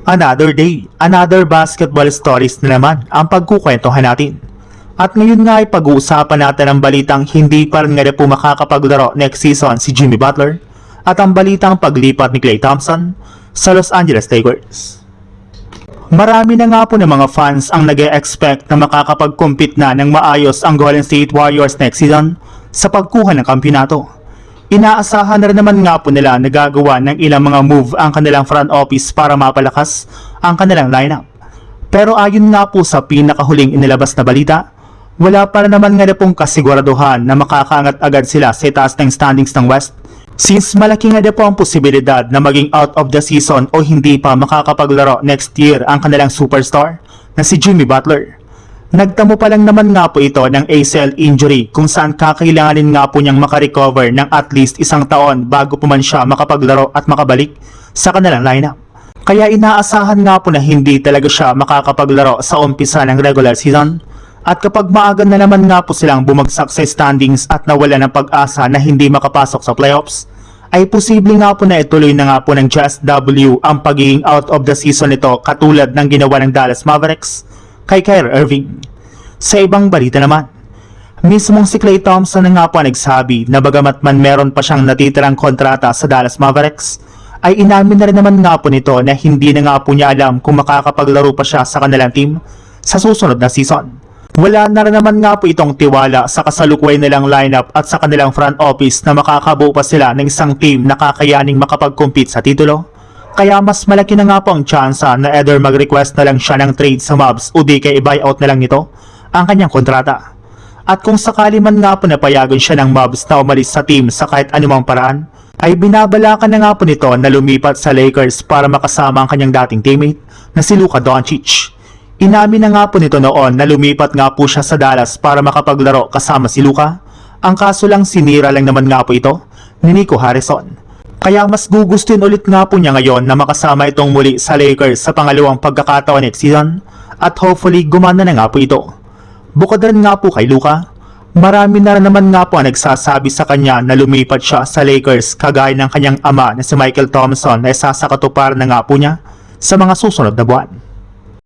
Another day, another basketball stories na naman ang pagkukwentuhan natin. At ngayon nga ay pag-uusapan natin ang balitang hindi pa rin nga po makakapaglaro next season si Jimmy Butler at ang balitang paglipat ni Klay Thompson sa Los Angeles Lakers. Marami na nga po ng mga fans ang nag-e-expect na makakapag-compete na ng maayos ang Golden State Warriors next season sa pagkuha ng kampyonato. Inaasahan na rin naman nga po nila na gagawa ng ilang mga move ang kanilang front office para mapalakas ang kanilang lineup. Pero ayon nga po sa pinakahuling inilabas na balita, wala pa rin naman nga pong kasiguraduhan na makakaangat agad sila sa itaas ng standings ng West, since malaki nga po ang posibilidad na maging out of the season o hindi pa makakapaglaro next year ang kanilang superstar na si Jimmy Butler. Nagtamo pa lang naman nga po ito ng ACL injury kung saan kakailanganin nga po niyang makarecover ng at least isang taon bago po man siya makapaglaro at makabalik sa kanilang lineup. Kaya inaasahan nga po na hindi talaga siya makakapaglaro sa umpisa ng regular season. At kapag maaga na naman nga po silang bumagsak sa standings at nawala ng pag-asa na hindi makapasok sa playoffs, ay posible nga po na ituloy na nga po ng JSW ang pagiging out of the season nito katulad ng ginawa ng Dallas Mavericks kay Kyrie Irving. Sa ibang balita naman, mismong si Klay Thompson na nga po nagsabi na bagamat man meron pa siyang natitirang kontrata sa Dallas Mavericks, ay inamin na rin naman nga po nito na hindi na nga po niya alam kung makakapaglaro pa siya sa kanilang team sa susunod na season. Wala na rin naman nga po itong tiwala sa kasalukuyan nilang lineup at sa kanilang front office na makakabuo pa sila ng isang team na kakayaning makapag-compete sa titulo. Kaya mas malaki na nga po ang tsansa na either mag-request na lang siya ng trade sa Mavs o di kay i-buyout na lang nito ang kanyang kontrata. At kung sakali man nga po napayagan siya ng Mavs na umalis sa team sa kahit anumang paraan, ay binabalakan na nga po nito na lumipat sa Lakers para makasama ang kanyang dating teammate na si Luka Doncic. Inamin na nga po nito noon na lumipat nga po siya sa Dallas para makapaglaro kasama si Luka. Ang kaso lang sinira lang naman nga po ito ni Nico Harrison. Kaya mas gugustuhin ulit nga po niya ngayon na makasama itong muli sa Lakers sa pangalawang pagkakataon next season at hopefully gumana na nga po ito. Bukod rin nga po kay Luka, marami na naman nga po ang nagsasabi sa kanya na lumipat siya sa Lakers kagaya ng kanyang ama na si Michael Thompson na isa sa katuparan na nga po niya sa mga susunod na buwan.